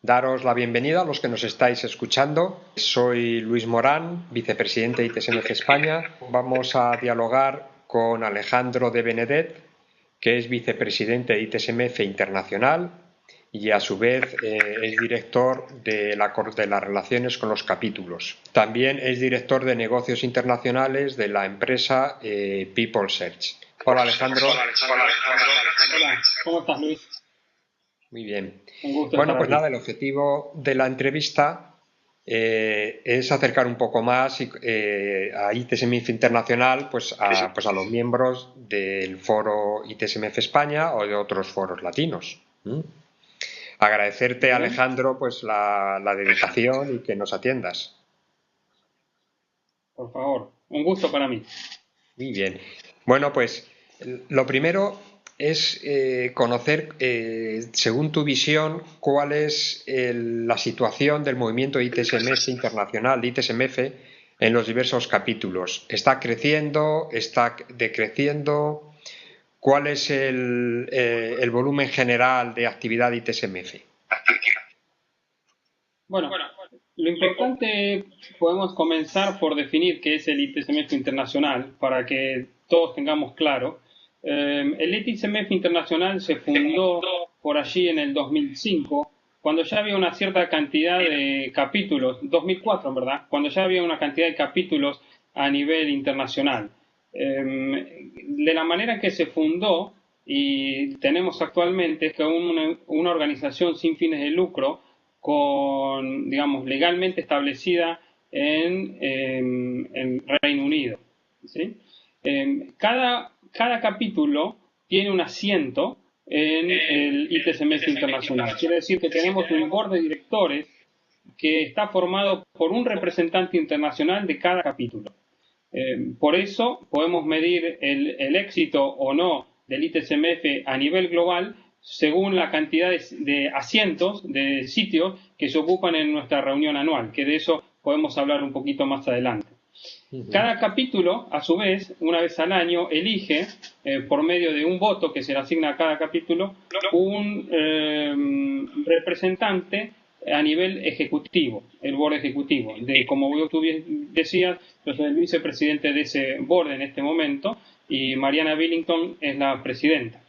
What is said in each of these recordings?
Daros la bienvenida a los que nos estáis escuchando. Soy Luis Morán, vicepresidente de ITSMF España. Vamos a dialogar con Alejandro de Benedet, que es vicepresidente de ITSMF Internacional y a su vez es director de las relaciones con los capítulos. También es director de negocios internacionales de la empresa People Search. Hola Alejandro. Hola, ¿cómo estás, Luis? Muy bien. Un gusto Bueno, estar pues aquí. nada, el objetivo de la entrevista es acercar un poco más a ITSMF Internacional pues a los miembros del foro ITSMF España o de otros foros latinos. Agradecerte, Bien. Alejandro, pues la dedicación y que nos atiendas. Por favor, un gusto para mí. Muy bien. Bueno, pues lo primero es conocer, según tu visión, cuál es la situación del movimiento ITSMF internacional, de ITSMF, en los diversos capítulos. ¿Está creciendo? ¿Está decreciendo? ¿Cuál es el volumen general de actividad de ITSMF? Bueno, lo importante, podemos comenzar por definir qué es el ITSMF internacional, para que todos tengamos claro. El ITSMF internacional se fundó por allí en el 2005, cuando ya había una cierta cantidad de capítulos, 2004 en verdad, cuando ya había una cantidad de capítulos a nivel internacional. De la manera que se fundó y tenemos actualmente es que una organización sin fines de lucro con, digamos, legalmente establecida en Reino Unido. ¿Sí? Cada capítulo tiene un asiento en el ITSMF internacional. Quiere decir que tenemos un board de directores que está formado por un representante internacional de cada capítulo. Por eso podemos medir el éxito o no del ITSMF a nivel global según la cantidad de asientos, de sitios que se ocupan en nuestra reunión anual, que de eso podemos hablar un poquito más adelante. Cada capítulo, a su vez, una vez al año, elige, por medio de un voto que se le asigna a cada capítulo, un representante a nivel ejecutivo, el board ejecutivo. Como tú decías, yo soy el vicepresidente de ese board en este momento y Mariana Billington es la presidenta.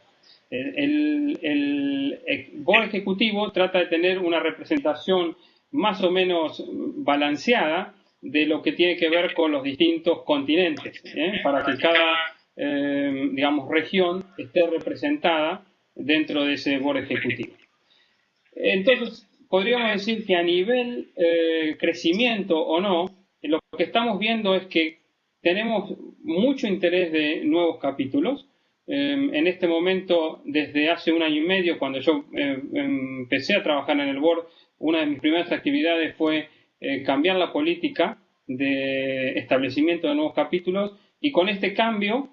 El board ejecutivo trata de tener una representación más o menos balanceada de lo que tiene que ver con los distintos continentes, para que cada, digamos, región esté representada dentro de ese board ejecutivo. Entonces, podríamos decir que a nivel crecimiento o no, lo que estamos viendo es que tenemos mucho interés de nuevos capítulos. En este momento, desde hace un año y medio, cuando yo empecé a trabajar en el board, una de mis primeras actividades fue cambiar la política de establecimiento de nuevos capítulos, y con este cambio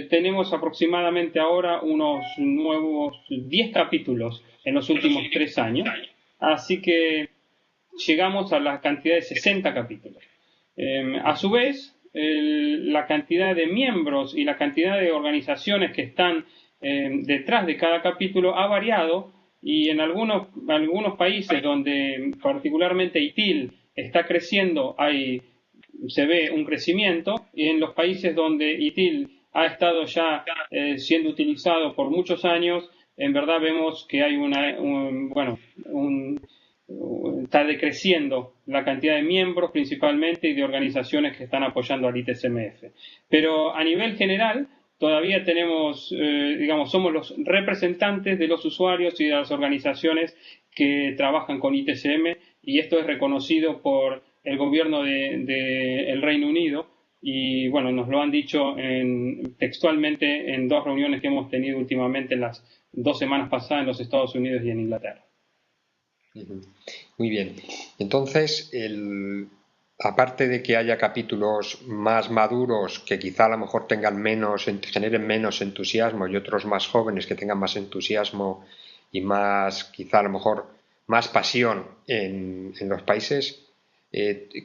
tenemos aproximadamente ahora unos nuevos 10 capítulos en los últimos 3 años, así que llegamos a la cantidad de 60 capítulos. A su vez, la cantidad de miembros y la cantidad de organizaciones que están detrás de cada capítulo ha variado, y en algunos países donde particularmente ITIL está creciendo se ve un crecimiento, y en los países donde ITIL ha estado ya siendo utilizado por muchos años, en verdad vemos que hay está decreciendo la cantidad de miembros principalmente y de organizaciones que están apoyando al ITSMF. Pero a nivel general todavía tenemos, digamos, somos los representantes de los usuarios y de las organizaciones que trabajan con ITSM, y esto es reconocido por el gobierno del Reino Unido, y bueno, nos lo han dicho textualmente en 2 reuniones que hemos tenido últimamente en las 2 semanas pasadas en los Estados Unidos y en Inglaterra. Muy bien. Entonces, aparte de que haya capítulos más maduros que quizá a lo mejor generen menos entusiasmo, y otros más jóvenes que tengan más entusiasmo y más, quizá a lo mejor, más pasión en los países,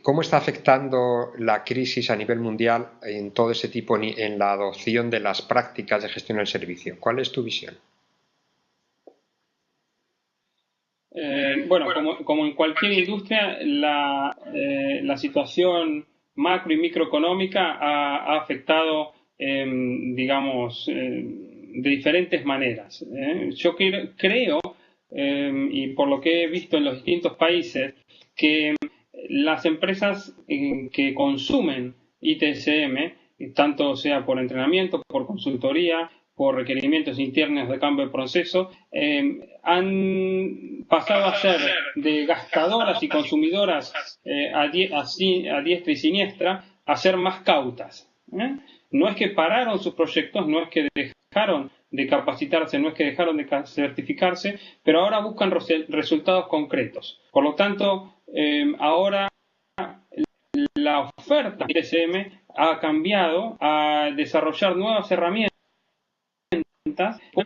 ¿cómo está afectando la crisis a nivel mundial en todo ese tipo, en la adopción de las prácticas de gestión del servicio? ¿Cuál es tu visión? Bueno, como en cualquier industria, la situación macro y microeconómica ha afectado, digamos, de diferentes maneras. Yo creo, y por lo que he visto en los distintos países, que las empresas que consumen ITSM, tanto sea por entrenamiento, por consultoría, por requerimientos internos de cambio de proceso, han pasado a ser de gastadoras y consumidoras a diestra y siniestra a ser más cautas. No es que pararon sus proyectos, no es que dejaron de capacitarse, no es que dejaron de certificarse, pero ahora buscan resultados concretos. Por lo tanto, ahora la oferta de ITSM ha cambiado a desarrollar nuevas herramientas,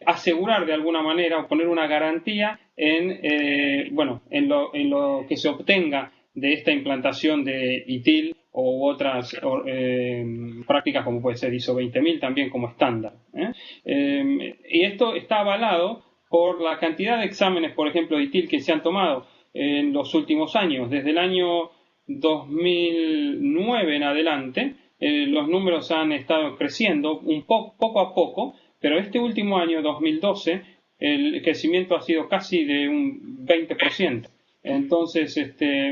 asegurar de alguna manera o poner una garantía en lo que se obtenga de esta implantación de ITIL u otras prácticas como puede ser ISO 20000 también como estándar. Y esto está avalado por la cantidad de exámenes, por ejemplo, de ITIL que se han tomado en los últimos años. Desde el año 2009 en adelante, los números han estado creciendo poco a poco, pero este último año, 2012, el crecimiento ha sido casi de un 20%. Entonces,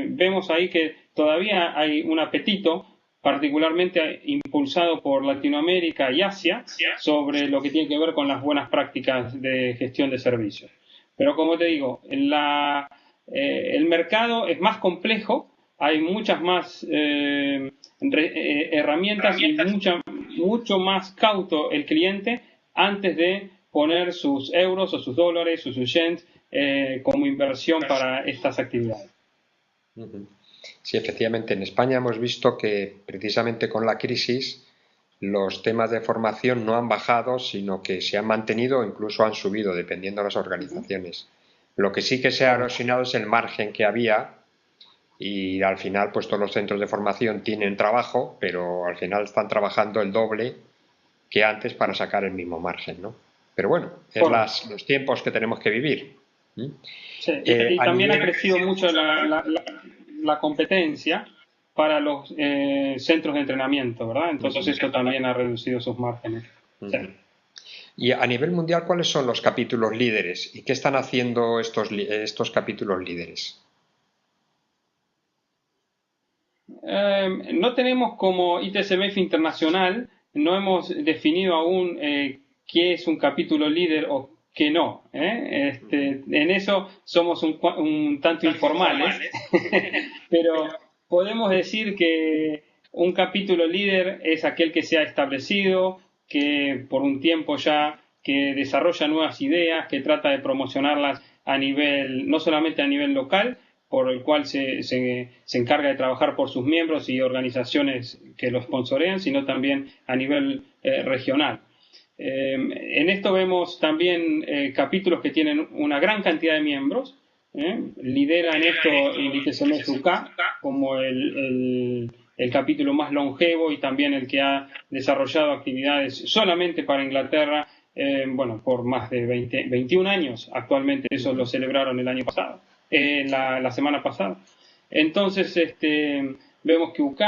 vemos ahí que todavía hay un apetito, particularmente impulsado por Latinoamérica y Asia, sobre lo que tiene que ver con las buenas prácticas de gestión de servicios. Pero como te digo, el mercado es más complejo, hay muchas más herramientas y mucho más cauto el cliente antes de poner sus euros o sus dólares o sus yens como inversión para estas actividades. Sí, efectivamente, en España hemos visto que precisamente con la crisis los temas de formación no han bajado, sino que se han mantenido o incluso han subido, dependiendo de las organizaciones. Lo que sí que se ha erosionado es el margen que había y al final pues todos los centros de formación tienen trabajo, pero al final están trabajando el doble que antes para sacar el mismo margen, ¿no? Pero bueno, es los tiempos que tenemos que vivir. Sí, y también ha crecido mucho la competencia para los centros de entrenamiento, ¿verdad? Entonces esto también ha reducido sus márgenes. Sí. Y a nivel mundial, ¿cuáles son los capítulos líderes? ¿Y qué están haciendo estos capítulos líderes? No tenemos como ITSMF internacional, no hemos definido aún qué es un capítulo líder o qué no. En eso somos un tanto informales, pero podemos decir que un capítulo líder es aquel que se ha establecido, que por un tiempo ya que desarrolla nuevas ideas, que trata de promocionarlas a nivel, no solamente a nivel local, por el cual se encarga de trabajar por sus miembros y organizaciones que lo sponsorean, sino también a nivel regional. En esto vemos también capítulos que tienen una gran cantidad de miembros. Lidera en esto el ITSMF UK como el capítulo más longevo y también el que ha desarrollado actividades solamente para Inglaterra, por más de 21 años. Actualmente eso lo celebraron el año pasado. La semana pasada. Entonces, vemos que UK,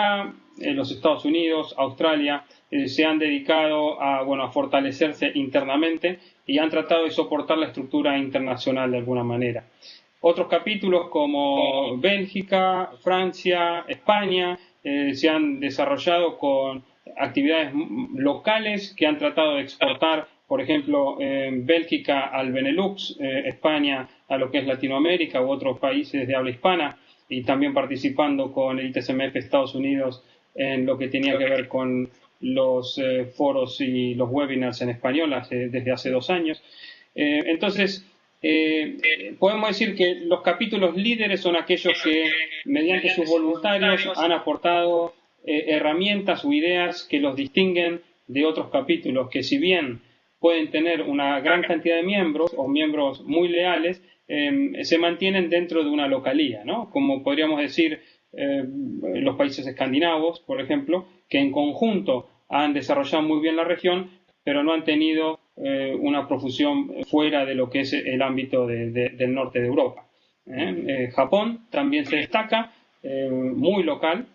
los Estados Unidos, Australia, se han dedicado a fortalecerse internamente y han tratado de soportar la estructura internacional de alguna manera. Otros capítulos como Bélgica, Francia, España, se han desarrollado con actividades locales que han tratado de exportar, por ejemplo, Bélgica al Benelux, España a lo que es Latinoamérica u otros países de habla hispana, y también participando con el ITSMF Estados Unidos en lo que tenía que ver con los foros y los webinars en español desde hace 2 años. Entonces, podemos decir que los capítulos líderes son aquellos que, mediante sus voluntarios, han aportado herramientas o ideas que los distinguen de otros capítulos que, si bien pueden tener una gran cantidad de miembros o miembros muy leales, se mantienen dentro de una localía, ¿no? Como podríamos decir los países escandinavos, por ejemplo, que en conjunto han desarrollado muy bien la región, pero no han tenido una profusión fuera de lo que es el ámbito del norte de Europa. Japón también se destaca, muy local,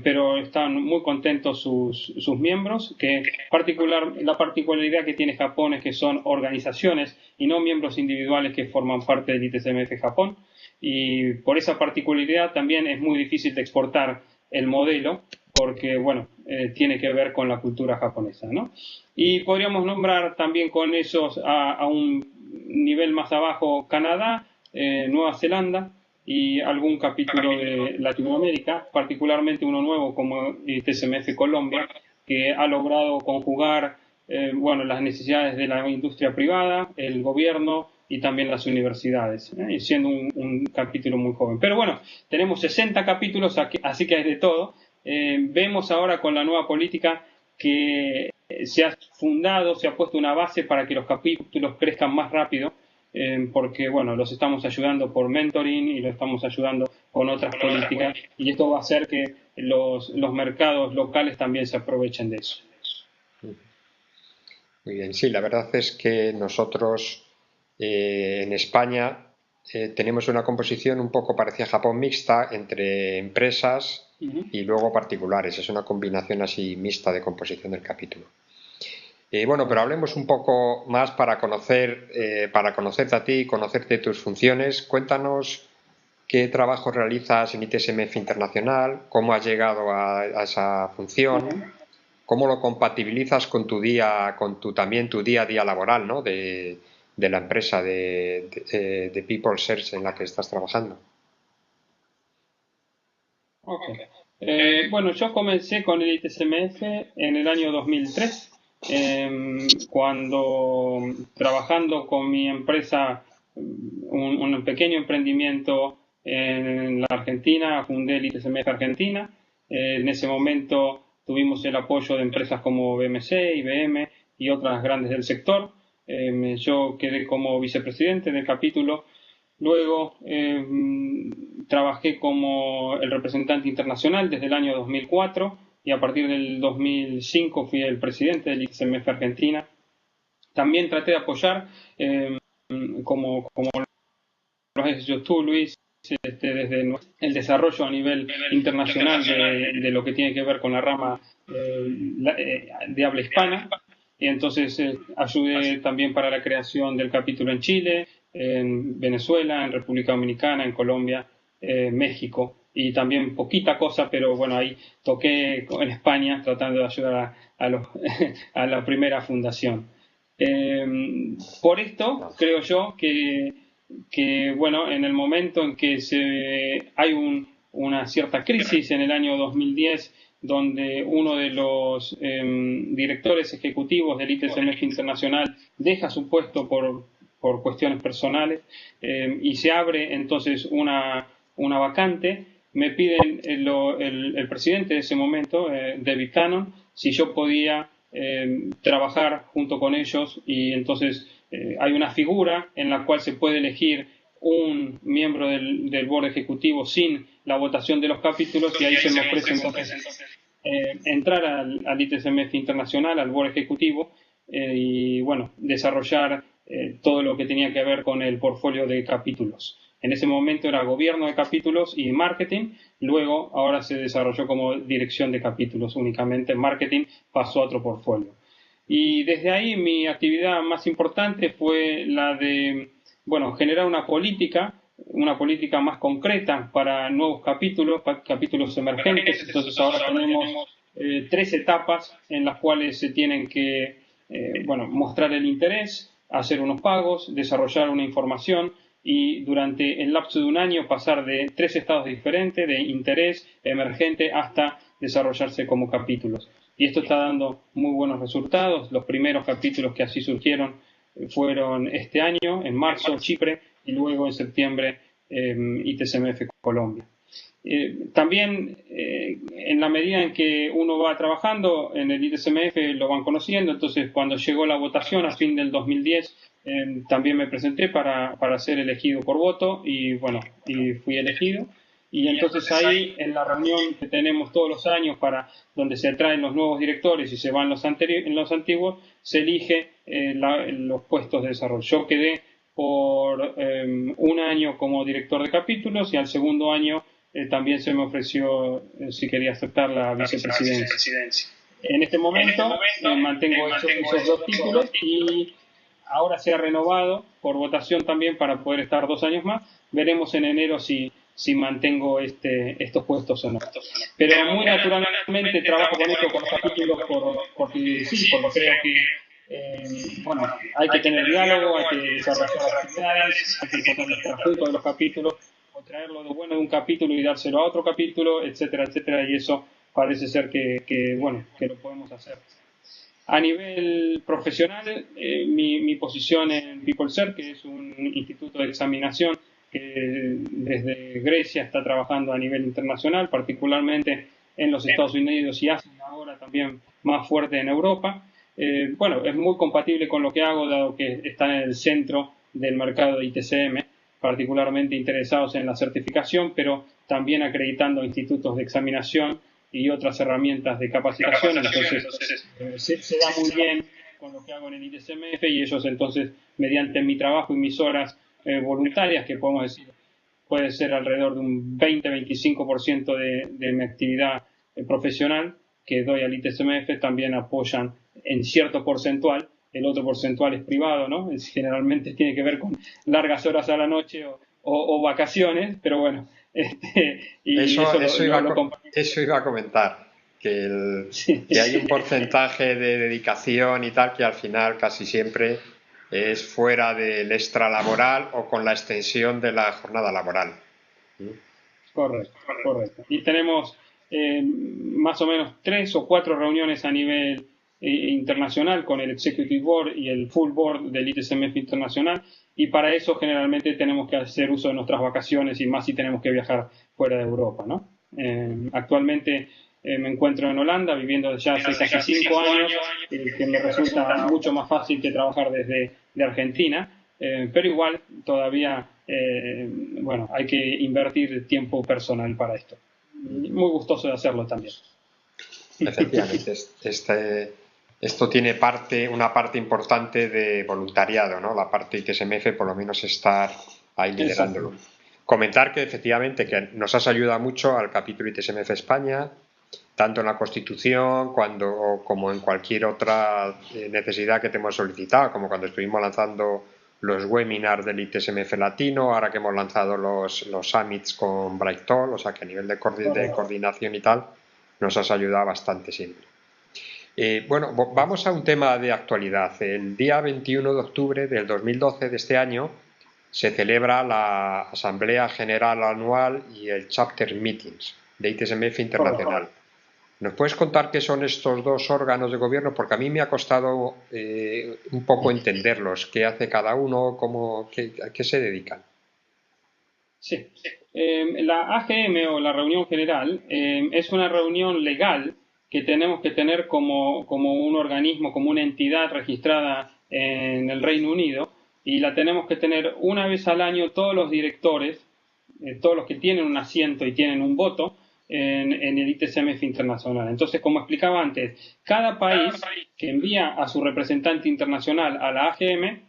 pero están muy contentos sus miembros, la particularidad que tiene Japón es que son organizaciones y no miembros individuales que forman parte del ITCMF Japón, y por esa particularidad también es muy difícil de exportar el modelo, porque bueno, tiene que ver con la cultura japonesa, ¿no? Y podríamos nombrar también con esos a un nivel más abajo Canadá, Nueva Zelanda y algún capítulo de Latinoamérica, particularmente uno nuevo como TCMF Colombia, que ha logrado conjugar bueno, las necesidades de la industria privada, el gobierno y también las universidades, siendo un capítulo muy joven. Pero bueno, tenemos 60 capítulos, así que hay de todo. Vemos ahora con la nueva política que se ha fundado, se ha puesto una base para que los capítulos crezcan más rápido, porque bueno, los estamos ayudando por mentoring y los estamos ayudando con otras políticas, y esto va a hacer que los mercados locales también se aprovechen de eso. Muy bien, sí, la verdad es que nosotros en España tenemos una composición un poco parecida a Japón, mixta entre empresas y luego particulares. Es una combinación así mixta de composición del capítulo. Bueno, pero hablemos un poco más para conocerte a ti y conocerte tus funciones. Cuéntanos qué trabajo realizas en ITSMF Internacional, cómo has llegado a esa función, cómo lo compatibilizas con tu día, también tu día a día laboral, ¿no? de la empresa de People Search en la que estás trabajando. Bueno, yo comencé con el ITSMF en el año 2003, cuando trabajando con mi empresa, un pequeño emprendimiento en la Argentina, fundé el ITSMF Argentina. En ese momento tuvimos el apoyo de empresas como BMC, IBM y otras grandes del sector. Yo quedé como vicepresidente del capítulo. Luego trabajé como el representante internacional desde el año 2004 y a partir del 2005 fui el presidente del ITSMF Argentina. También traté de apoyar, como lo has hecho tú, Luis, desde el desarrollo a nivel internacional de lo que tiene que ver con la rama de habla hispana. Y entonces ayudé también para la creación del capítulo en Chile, en Venezuela, en República Dominicana, en Colombia, México, y también poquita cosa, pero bueno, ahí toqué en España tratando de ayudar a la primera fundación. Por esto creo yo que bueno, en el momento en que hay una cierta crisis en el año 2010, donde uno de los directores ejecutivos del ITSMF Internacional deja su puesto por cuestiones personales, y se abre entonces una vacante, me piden el presidente de ese momento, David Cannon, si yo podía trabajar junto con ellos, y entonces hay una figura en la cual se puede elegir un miembro del board ejecutivo sin la votación de los capítulos, y ahí se me ofrece entonces entrar al ITSMF Internacional, al board ejecutivo, y bueno, desarrollar todo lo que tenía que ver con el portfolio de capítulos. En ese momento era gobierno de capítulos y marketing, luego ahora se desarrolló como dirección de capítulos únicamente, marketing pasó a otro portfolio. Y desde ahí mi actividad más importante fue la de, bueno, generar una política más concreta para nuevos capítulos emergentes. Entonces ahora tenemos 3 etapas en las cuales se tienen que bueno, mostrar el interés, hacer unos pagos, desarrollar una información, y durante el lapso de un año pasar de 3 estados diferentes, de interés, emergente, hasta desarrollarse como capítulos. Y esto está dando muy buenos resultados. Los primeros capítulos que así surgieron fueron este año, en marzo, Chipre, y luego en septiembre, ITSMF Colombia. También, en la medida en que uno va trabajando en el ITSMF, lo van conociendo. Entonces, cuando llegó la votación a fin del 2010, también me presenté para ser elegido por voto, y bueno, y fui elegido. Y entonces ahí, en la reunión que tenemos todos los años, donde se traen los nuevos directores y se van los antiguos, se elige los puestos de desarrollo. Yo quedé por un año como director de capítulos, y al segundo año también se me ofreció si quería aceptar la vicepresidencia. En este momento mantengo esos dos títulos, y ahora se ha renovado por votación también para poder estar 2 años más. Veremos en enero si mantengo estos puestos o no. Pero muy naturalmente trabajo con esto, con los capítulos, porque creo que hay que tener diálogo, hay que desarrollar actividades, hay que encontrar el conjunto de los capítulos, o traer lo bueno de un capítulo y dárselo a otro capítulo, etcétera, etcétera, y eso parece ser que lo podemos hacer. A nivel profesional, mi posición en PeopleCert, que es un instituto de examinación que desde Grecia está trabajando a nivel internacional, particularmente en los Estados Unidos y Asia, ahora también más fuerte en Europa. Es muy compatible con lo que hago, dado que está en el centro del mercado de ITSM, particularmente interesados en la certificación, pero también acreditando institutos de examinación y otras herramientas de capacitación. Entonces se da muy bien con lo que hago en el ITSMF, y ellos entonces, mediante mi trabajo y mis horas voluntarias, que podemos decir puede ser alrededor de un 20-25% de mi actividad profesional que doy al ITSMF, también apoyan en cierto porcentual. El otro porcentual es privado, ¿no? Generalmente tiene que ver con largas horas a la noche o vacaciones, pero bueno. Eso iba a comentar, que hay un porcentaje de dedicación y tal que al final casi siempre es fuera del extralaboral o con la extensión de la jornada laboral. Correcto. Y tenemos más o menos 3 o 4 reuniones a nivel internacional con el Executive Board y el Full Board del ITSMF Internacional, y para eso generalmente tenemos que hacer uso de nuestras vacaciones, y más si tenemos que viajar fuera de Europa, ¿no? Actualmente me encuentro en Holanda, viviendo ya hace casi 5 años, que me resulta mucho más fácil que trabajar desde Argentina, pero igual todavía hay que invertir tiempo personal para esto. Muy gustoso de hacerlo también. Efectivamente, esto tiene una parte importante de voluntariado, ¿no? La parte ITSMF, por lo menos estar ahí liderándolo. Exacto. Comentar que efectivamente que nos has ayudado mucho al capítulo ITSMF España, tanto en la Constitución como en cualquier otra necesidad que te hemos solicitado, como cuando estuvimos lanzando los webinars del ITSMF Latino, ahora que hemos lanzado los summits con Brighton, o sea que a nivel de coordinación y tal, nos has ayudado bastante siempre. Vamos a un tema de actualidad. El día 21 de octubre del 2012 de este año se celebra la Asamblea General Anual y el Chapter Meetings de ITSMF Internacional. ¿Nos puedes contar qué son estos dos órganos de gobierno? Porque a mí me ha costado un poco entenderlos. ¿Qué hace cada uno? ¿A qué se dedican? Sí. La AGM, o la reunión general, es una reunión legal que tenemos que tener como un organismo, como una entidad registrada en el Reino Unido, y la tenemos que tener una vez al año todos los directores, todos los que tienen un asiento y tienen un voto en el ITSMF Internacional. Entonces, como explicaba antes, cada país que envía a su representante internacional a la AGM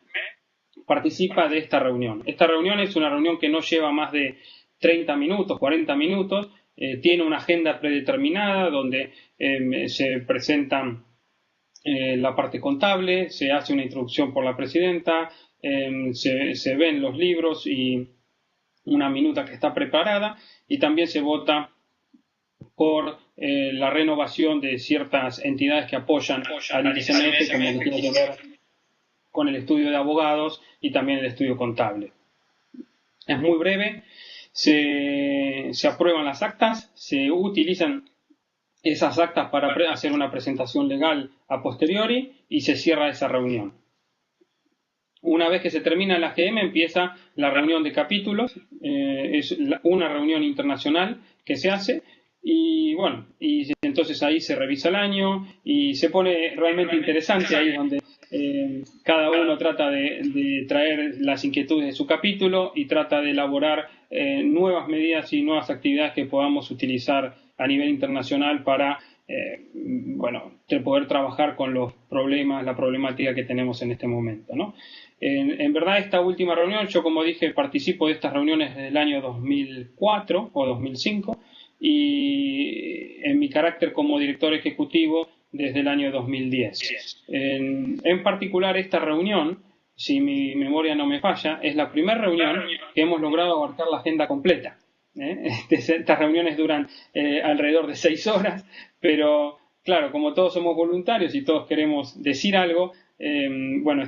participa de esta reunión. Esta reunión es una reunión que no lleva más de 30 minutos, 40 minutos, tiene una agenda predeterminada donde se presentan la parte contable, se hace una introducción por la presidenta, se ven los libros y una minuta que está preparada, y también se vota por la renovación de ciertas entidades que apoyan al ITSMF, como que tiene que ver con el estudio de abogados y también el estudio contable. Es muy breve, se aprueban las actas, se utilizan esas actas para hacer una presentación legal a posteriori, y se cierra esa reunión. Una vez que se termina la AGM, empieza la reunión de capítulos, es una reunión internacional que se hace, y entonces ahí se revisa el año y se pone realmente interesante, ahí donde cada uno trata de traer las inquietudes de su capítulo y trata de elaborar nuevas medidas y nuevas actividades que podamos utilizar a nivel internacional para bueno, de poder trabajar con los problemas, la problemática que tenemos en este momento, ¿no? En verdad, esta última reunión, yo como dije, participo de estas reuniones desde el año 2004 o 2005 y en mi carácter como director ejecutivo desde el año 2010. En particular, esta reunión, si mi memoria no me falla, es la primera reunión que hemos logrado abarcar la agenda completa. Estas reuniones duran alrededor de 6 horas, pero claro, como todos somos voluntarios y todos queremos decir algo, bueno,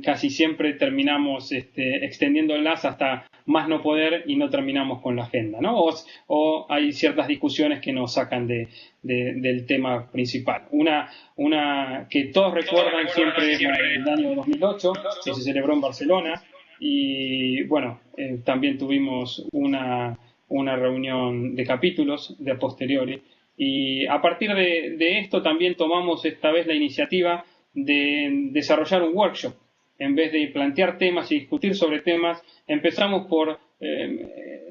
casi siempre terminamos extendiéndolas hasta más no poder y no terminamos con la agenda, ¿no? O hay ciertas discusiones que nos sacan del tema principal. Una que todos recuerdan siempre es la del año 2008, que se celebró en Barcelona, y bueno, también tuvimos una reunión de capítulos de a posteriori. Y a partir de esto también tomamos esta vez la iniciativa de desarrollar un workshop. En vez de plantear temas y discutir sobre temas, empezamos por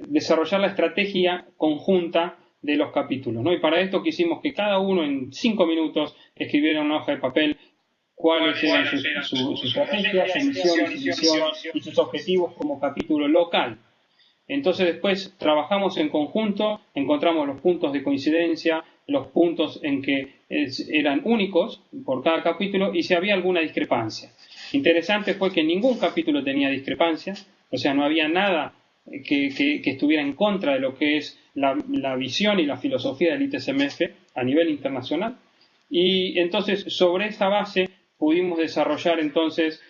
desarrollar la estrategia conjunta de los capítulos, ¿no? Y para esto quisimos que cada uno en 5 minutos escribiera una hoja de papel cuáles eran su estrategia, su misión, su visión y sus objetivos como capítulo local. Entonces después trabajamos en conjunto, encontramos los puntos de coincidencia, los puntos en que eran únicos por cada capítulo y si había alguna discrepancia. Interesante fue que ningún capítulo tenía discrepancias, o sea, no había nada que estuviera en contra de lo que es la visión y la filosofía del ITSMF a nivel internacional. Y entonces sobre esa base pudimos desarrollar entonces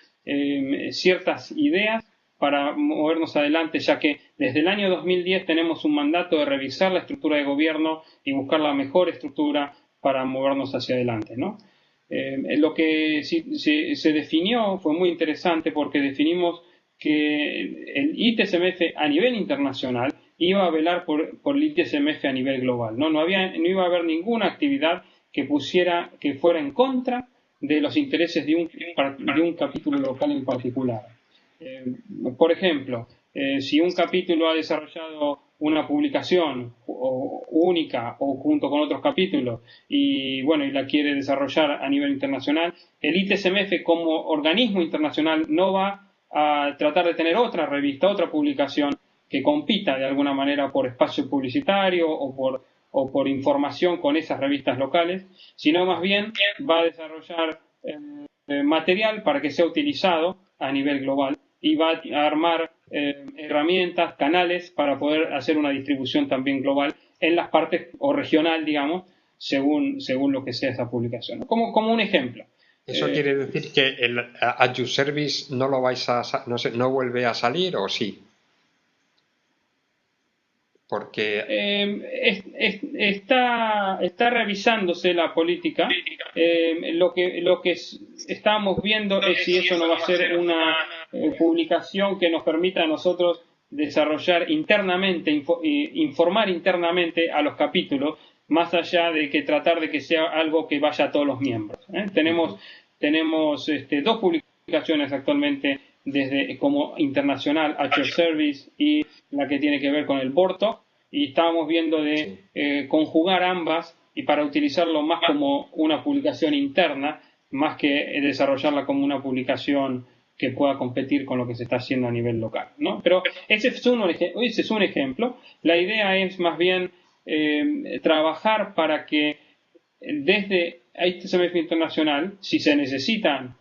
ciertas ideas para movernos adelante, ya que desde el año 2010 tenemos un mandato de revisar la estructura de gobierno y buscar la mejor estructura para movernos hacia adelante, ¿no? Lo que se definió fue muy interesante porque definimos que el ITSMF a nivel internacional iba a velar por el ITSMF a nivel global, ¿no? No iba a haber ninguna actividad que fuera en contra de los intereses de un capítulo local en particular. Por ejemplo, si un capítulo ha desarrollado una publicación única o junto con otros capítulos y bueno, y la quiere desarrollar a nivel internacional, el ITSMF como organismo internacional no va a tratar de tener otra revista, otra publicación que compita de alguna manera por espacio publicitario o por información con esas revistas locales, sino más bien va a desarrollar material para que sea utilizado a nivel global y va a armar herramientas, canales para poder hacer una distribución también global en las partes o regional, digamos, según lo que sea esa publicación, ¿no? Como un ejemplo. ¿Eso quiere decir que el At Your Service no lo vais no vuelve a salir o sí? Porque está revisándose la política. Lo que estábamos viendo es si eso no va a ser una publicación que nos permita a nosotros desarrollar internamente, informar internamente a los capítulos, más allá de que tratar de que sea algo que vaya a todos los miembros. Tenemos 2 publicaciones actualmente como internacional, At Your Service y la que tiene que ver con el Borto, y estábamos viendo de conjugar ambas y para utilizarlo más como una publicación interna, más que desarrollarla como una publicación que pueda competir con lo que se está haciendo a nivel local, ¿no? Pero ese es un ejemplo. La idea es más bien trabajar para que desde ITSMF Internacional, si se necesitan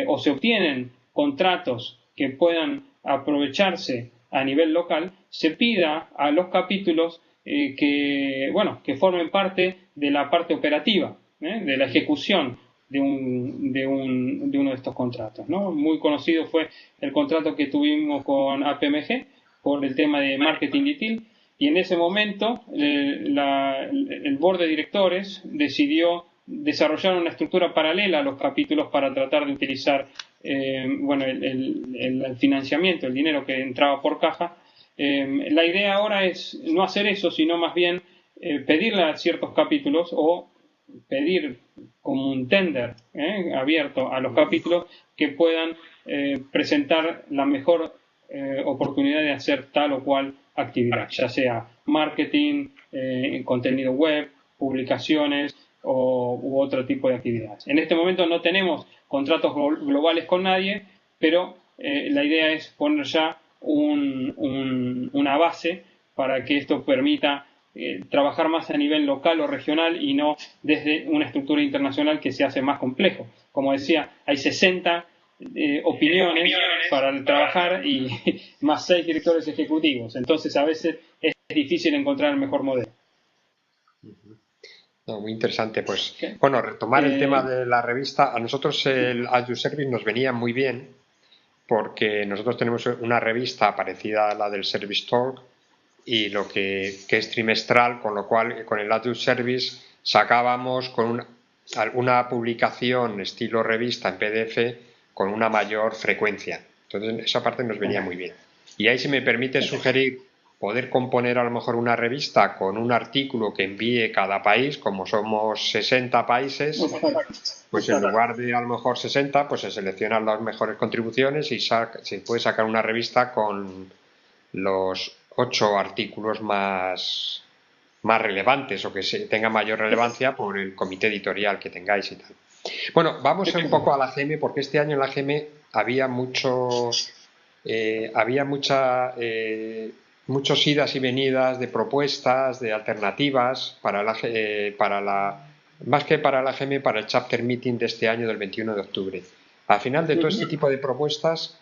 o se obtienen contratos que puedan aprovecharse a nivel local, se pida a los capítulos que formen parte de la parte operativa, de la ejecución de uno de estos contratos, ¿no? Muy conocido fue el contrato que tuvimos con APMG por el tema de marketing detail, y en ese momento el board de directores decidió desarrollar una estructura paralela a los capítulos para tratar de utilizar el financiamiento, el dinero que entraba por caja. La idea ahora es no hacer eso, sino más bien pedirle a ciertos capítulos o pedir como un tender abierto a los capítulos que puedan presentar la mejor oportunidad de hacer tal o cual actividad, ya sea marketing, contenido web, publicaciones u otro tipo de actividades. En este momento no tenemos contratos globales con nadie, pero la idea es poner ya una base para que esto permita trabajar más a nivel local o regional y no desde una estructura internacional que se hace más complejo. Como decía, hay 60 opiniones para trabajar y más 6 directores ejecutivos. Entonces, a veces es difícil encontrar el mejor modelo. No, muy interesante. Pues, bueno, retomar el tema de la revista. A nosotros el As You Service nos venía muy bien porque nosotros tenemos una revista parecida a la del Service Talk y lo que es trimestral, con lo cual con el As You Service sacábamos con alguna publicación estilo revista en PDF con una mayor frecuencia. Entonces esa parte nos venía muy bien. Y ahí, si me permite sugerir, poder componer a lo mejor una revista con un artículo que envíe cada país, como somos 60 países, pues en lugar de a lo mejor 60, pues se seleccionan las mejores contribuciones y se puede sacar una revista con los 8 artículos más relevantes o que tengan mayor relevancia por el comité editorial que tengáis y tal. Bueno, vamos un poco a la GM, porque este año en la GM había muchos idas y venidas de propuestas, de alternativas más que para la GM, para el chapter meeting de este año del 21 de octubre. Al final de todo este tipo de propuestas,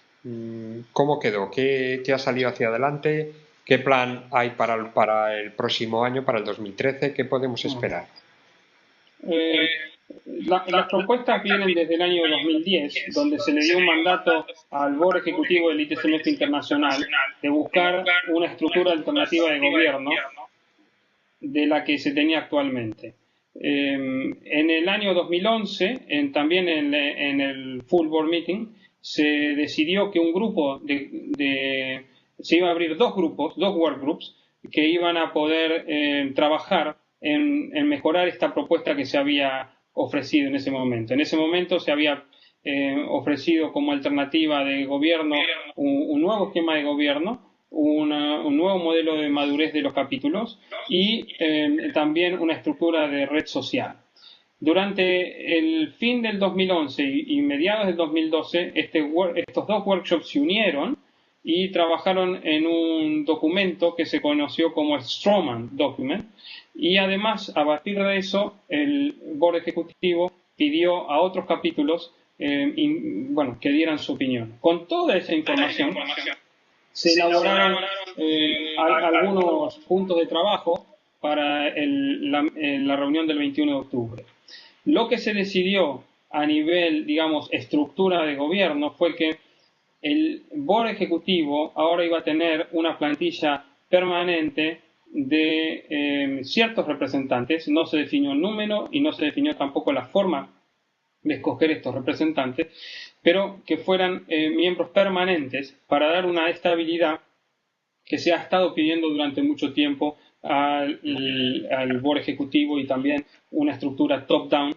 ¿cómo quedó? ¿Qué ha salido hacia adelante? ¿Qué plan hay para el próximo año, para el 2013? ¿Qué podemos esperar? Las propuestas vienen desde el año 2010, donde se le dio un mandato al Board Ejecutivo del ITCMF Internacional de buscar una estructura alternativa de gobierno de la que se tenía actualmente. En el año 2011, también en el Full Board Meeting, se decidió que un grupo se iba a abrir dos workgroups, que iban a poder trabajar en mejorar esta propuesta que se había ofrecido en ese momento. En ese momento se había ofrecido como alternativa de gobierno un nuevo esquema de gobierno, un nuevo modelo de madurez de los capítulos y también una estructura de red social. Durante el fin del 2011 y mediados del 2012, estos dos workshops se unieron y trabajaron en un documento que se conoció como el Stroman Document, y además, a partir de eso, el Board Ejecutivo pidió a otros capítulos que dieran su opinión. Con toda esa información se elaboraron algunos puntos de trabajo para la reunión del 21 de octubre. Lo que se decidió a nivel, digamos, estructura de gobierno fue que el Board Ejecutivo ahora iba a tener una plantilla permanente de ciertos representantes. No se definió el número y no se definió tampoco la forma de escoger estos representantes, pero que fueran miembros permanentes para dar una estabilidad que se ha estado pidiendo durante mucho tiempo al Board Ejecutivo, y también una estructura top-down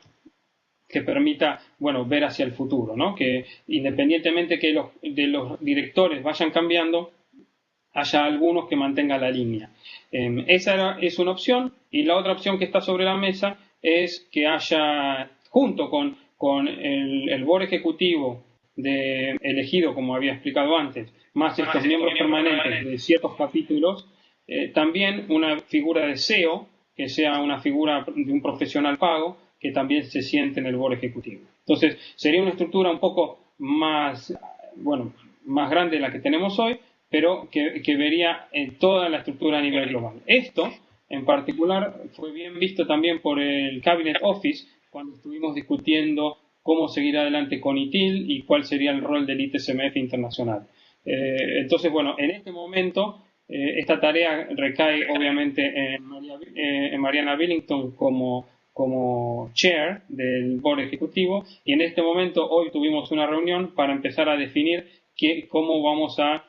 que permita, ver hacia el futuro, ¿no? Que independientemente que de los directores vayan cambiando, haya algunos que mantengan la línea. Esa es una opción, y la otra opción que está sobre la mesa es que haya, junto con el Board Ejecutivo elegido, como había explicado antes, más estos miembros permanentes de ciertos capítulos, también una figura de CEO, que sea una figura de un profesional pago, que también se siente en el Board Ejecutivo. Entonces, sería una estructura un poco más grande de la que tenemos hoy, pero que vería toda la estructura a nivel global. Esto, en particular, fue bien visto también por el Cabinet Office cuando estuvimos discutiendo cómo seguir adelante con ITIL y cuál sería el rol del ITCMF internacional. Entonces, en este momento, esta tarea recae obviamente en Mariana Billington como chair del Board Ejecutivo, y en este momento hoy tuvimos una reunión para empezar a definir cómo vamos a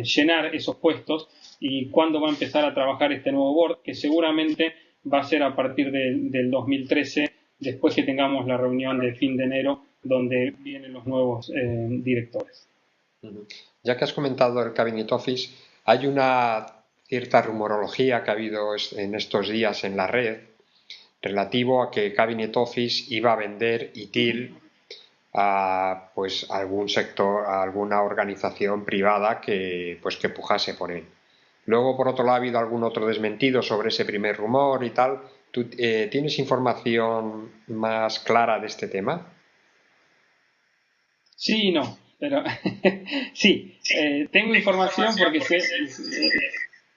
llenar esos puestos y cuándo va a empezar a trabajar este nuevo board, que seguramente va a ser a partir del 2013, después que tengamos la reunión de fin de enero, donde vienen los nuevos directores. Ya que has comentado el Cabinet Office, hay una cierta rumorología que ha habido en estos días en la red relativo a que Cabinet Office iba a vender ITIL a pues algún sector, a alguna organización privada que pujase por él. Luego, por otro lado, ha habido algún otro desmentido sobre ese primer rumor y tal. ¿Tú tienes información más clara de este tema? Sí y no, pero sí, tengo información porque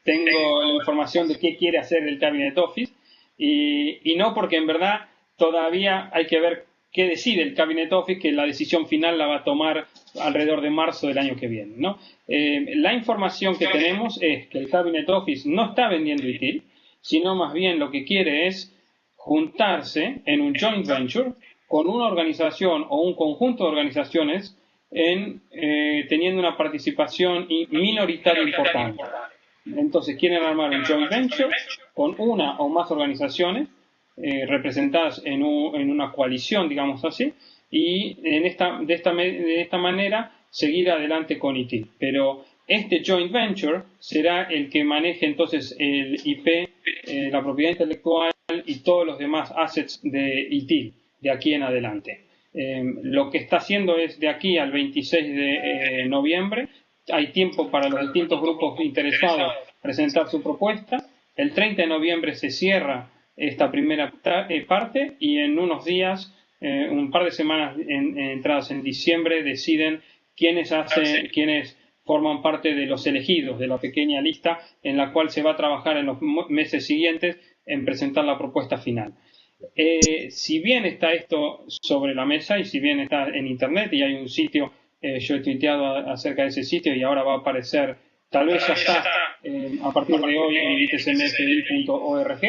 tengo la información de qué quiere hacer el Cabinet Office y no porque en verdad todavía hay que ver qué decide el Cabinet Office, que la decisión final la va a tomar alrededor de marzo del año que viene, ¿no? La información que tenemos es que el Cabinet Office no está vendiendo ITIL, sino más bien lo que quiere es juntarse en un joint venture con una organización o un conjunto de organizaciones teniendo una participación minoritaria importante. Entonces quieren armar un joint venture con una o más organizaciones representadas en una coalición, digamos así, y de esta manera seguir adelante con ITIL. Pero este joint venture será el que maneje entonces el IP, la propiedad intelectual y todos los demás assets de ITIL de aquí en adelante. Lo que está haciendo es de aquí al 26 de noviembre. Hay tiempo para los distintos grupos interesados presentar su propuesta. El 30 de noviembre se cierra esta primera parte y en unos días, un par de semanas entradas en diciembre, deciden quiénes forman parte de los elegidos de la pequeña lista en la cual se va a trabajar en los meses siguientes en presentar la propuesta final. Si bien está esto sobre la mesa y si bien está en internet y hay un sitio, yo he tuiteado acerca de ese sitio y ahora va a aparecer, tal vez ya está a partir de hoy en itsmfi.org.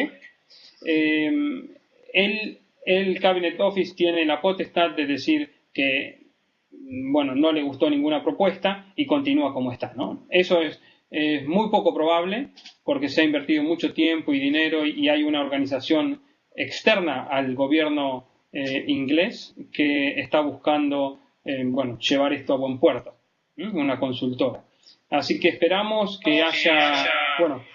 El Cabinet Office tiene la potestad de decir que bueno, no le gustó ninguna propuesta y continúa como está, ¿no? Eso es muy poco probable porque se ha invertido mucho tiempo y dinero y hay una organización externa al gobierno inglés que está buscando llevar esto a buen puerto, una consultora. Así que esperamos que haya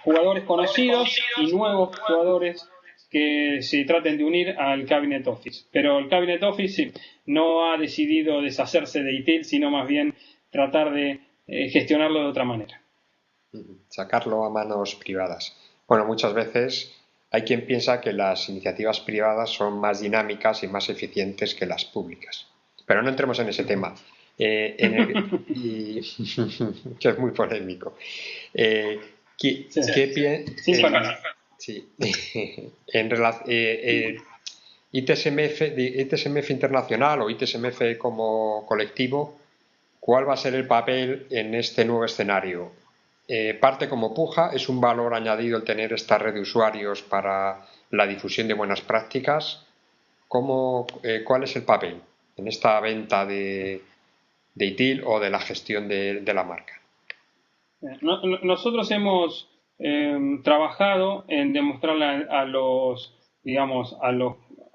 jugadores conocidos y nuevos jugadores que se traten de unir al Cabinet Office. Pero el Cabinet Office sí, no ha decidido deshacerse de ITIL, sino más bien tratar de gestionarlo de otra manera. Sacarlo a manos privadas. Bueno, muchas veces hay quien piensa que las iniciativas privadas son más dinámicas y más eficientes que las públicas. Pero no entremos en ese tema, que es muy polémico. ITSMF Internacional o ITSMF como colectivo, ¿cuál va a ser el papel en este nuevo escenario? Parte como puja, es un valor añadido el tener esta red de usuarios para la difusión de buenas prácticas. ¿Cuál es el papel en esta venta de ITIL o de la gestión de la marca? Nosotros hemos trabajado en demostrarle a los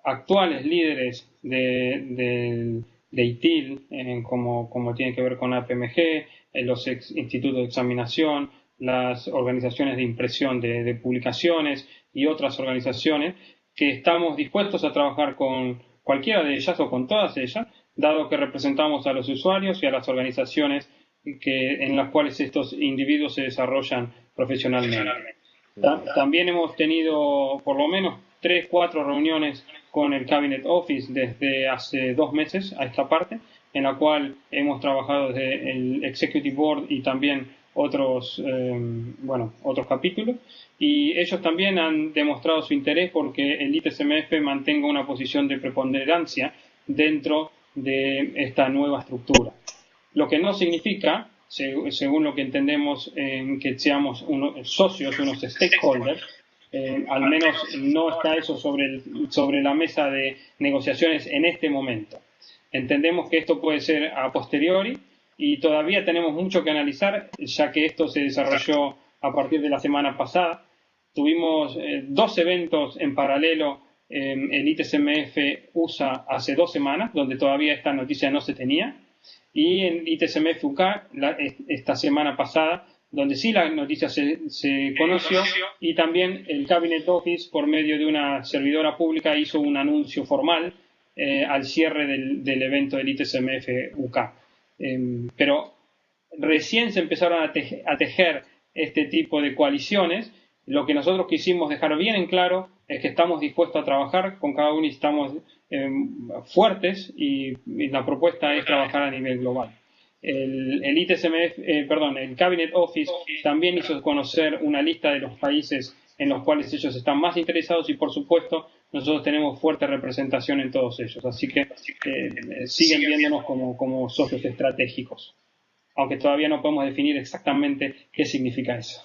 actuales líderes de ITIL, como tiene que ver con APMG, los institutos de examinación, las organizaciones de impresión de publicaciones y otras organizaciones, que estamos dispuestos a trabajar con cualquiera de ellas o con todas ellas, dado que representamos a los usuarios y a las organizaciones en las cuales estos individuos se desarrollan profesionalmente. También hemos tenido por lo menos 3-4 reuniones con el Cabinet Office desde hace 2 meses a esta parte, en la cual hemos trabajado desde el Executive Board y también otros capítulos, y ellos también han demostrado su interés porque el ITSMF mantenga una posición de preponderancia dentro de esta nueva estructura. Lo que no significa, según lo que entendemos, que seamos unos socios, unos stakeholders. Al menos no está eso sobre la mesa de negociaciones en este momento. Entendemos que esto puede ser a posteriori y todavía tenemos mucho que analizar, ya que esto se desarrolló a partir de la semana pasada. Tuvimos 2 eventos en paralelo en el ITSMF USA hace 2 semanas, donde todavía esta noticia no se tenía, y en ITSMF UK esta semana pasada, donde sí la noticia se conoció, y también el Cabinet Office, por medio de una servidora pública, hizo un anuncio formal al cierre del evento del ITSMF UK. Pero recién se empezaron a tejer este tipo de coaliciones. Lo que nosotros quisimos dejar bien en claro es que estamos dispuestos a trabajar con cada uno y estamos fuertes, y la propuesta es trabajar a nivel global. El ITSMF, el Cabinet Office también hizo conocer una lista de los países en los cuales ellos están más interesados, y por supuesto nosotros tenemos fuerte representación en todos ellos, así que siguen viéndonos como socios estratégicos, aunque todavía no podemos definir exactamente qué significa eso.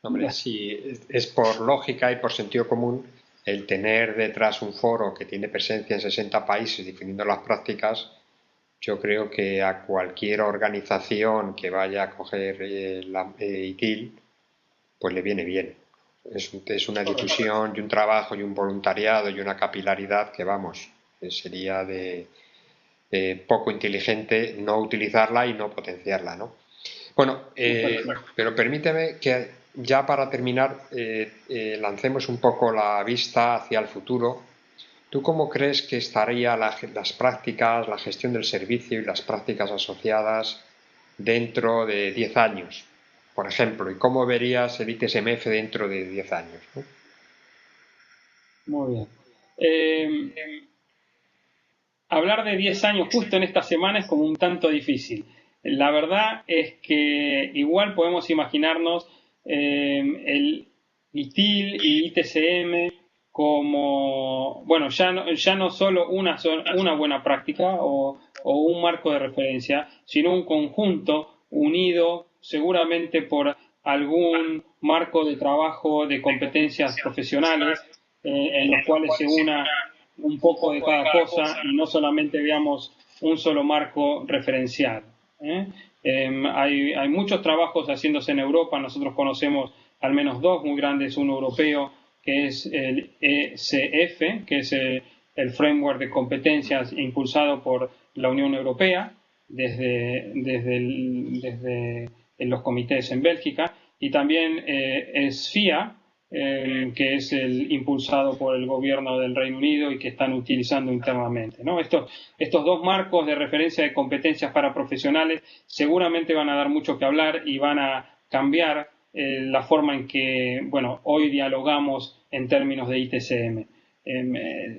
Hombre, sí, es por lógica y por sentido común el tener detrás un foro que tiene presencia en 60 países definiendo las prácticas. Yo creo que a cualquier organización que vaya a coger la ITIL, pues le viene bien. Es una difusión y un trabajo y un voluntariado y una capilaridad que, vamos, sería de poco inteligente no utilizarla y no potenciarla, ¿no? Bueno, pero permíteme que ya para terminar lancemos un poco la vista hacia el futuro. ¿Tú cómo crees que estarían las prácticas, la gestión del servicio y las prácticas asociadas dentro de 10 años, por ejemplo? ¿Y cómo verías el ITSMF dentro de 10 años, ¿no? Muy bien. Hablar de 10 años justo en esta semana es como un tanto difícil. La verdad es que igual podemos imaginarnos el ITIL y ITCM como, bueno, ya no solo una buena práctica o un marco de referencia, sino un conjunto unido seguramente por algún marco de trabajo de competencias profesionales en los cuales se una un poco de cada cosa y no solamente veamos un solo marco referencial. Hay muchos trabajos haciéndose en Europa. Nosotros conocemos al menos dos muy grandes, uno europeo que es el ECF, que es el framework de competencias impulsado por la Unión Europea desde los comités en Bélgica, y también SFIA, que es el impulsado por el gobierno del Reino Unido y que están utilizando internamente, ¿no? Estos dos marcos de referencia de competencias para profesionales seguramente van a dar mucho que hablar y van a cambiar la forma en que, bueno, hoy dialogamos en términos de ITCM.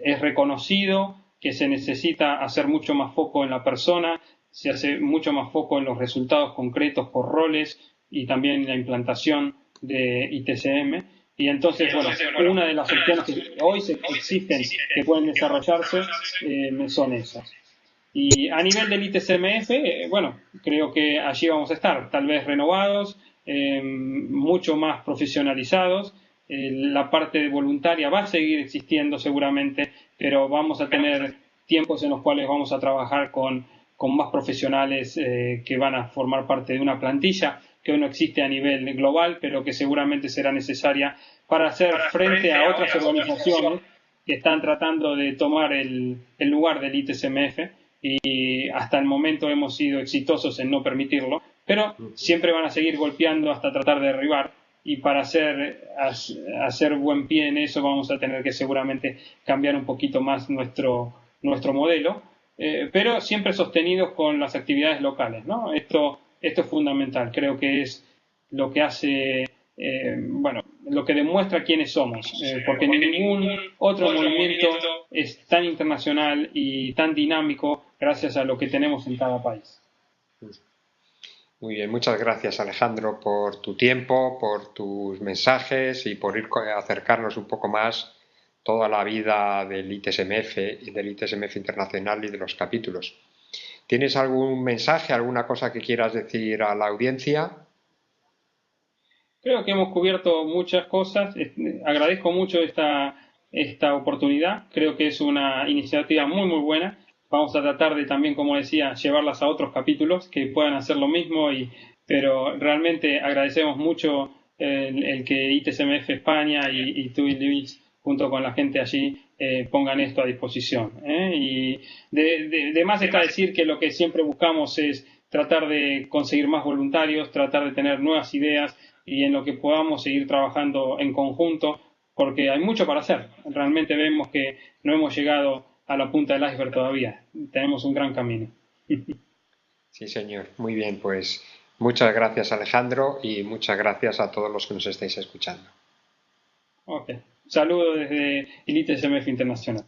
Es reconocido que se necesita hacer mucho más foco en la persona, se hace mucho más foco en los resultados concretos por roles y también en la implantación de ITCM. Y entonces, bueno, una de las opciones que hoy existen que pueden desarrollarse son esas. Y a nivel del ITCMF, bueno, creo que allí vamos a estar, tal vez renovados, mucho más profesionalizados. La parte voluntaria va a seguir existiendo seguramente, pero vamos a tener tiempos en los cuales vamos a trabajar con más profesionales que van a formar parte de una plantilla que hoy no existe a nivel global, pero que seguramente será necesaria para hacer frente a otras organizaciones que están tratando de tomar el lugar del ITCMF, y hasta el momento hemos sido exitosos en no permitirlo, pero siempre van a seguir golpeando hasta tratar de derribar, y para hacer buen pie en eso vamos a tener que seguramente cambiar un poquito más nuestro modelo, pero siempre sostenidos con las actividades locales, ¿no? Esto es fundamental, creo que es lo que hace, bueno, lo que demuestra quiénes somos, porque ningún otro movimiento es tan internacional y tan dinámico gracias a lo que tenemos en cada país. Muy bien, muchas gracias, Alejandro, por tu tiempo, por tus mensajes y por acercarnos un poco más toda la vida del ITSMF y del ITSMF internacional y de los capítulos. ¿Tienes algún mensaje, alguna cosa que quieras decir a la audiencia? Creo que hemos cubierto muchas cosas. Agradezco mucho esta oportunidad. Creo que es una iniciativa muy, muy buena. Vamos a tratar de también, como decía, llevarlas a otros capítulos que puedan hacer lo mismo, pero realmente agradecemos mucho el que ITSMF España y tú y Luis, junto con la gente allí, pongan esto a disposición. Y de más está decir que lo que siempre buscamos es tratar de conseguir más voluntarios, tratar de tener nuevas ideas y en lo que podamos seguir trabajando en conjunto, porque hay mucho para hacer. Realmente vemos que no hemos llegado a la punta del iceberg todavía. Tenemos un gran camino. Sí, señor. Muy bien, pues muchas gracias, Alejandro, y muchas gracias a todos los que nos estáis escuchando. Ok. Saludos desde Elite SMF Internacional.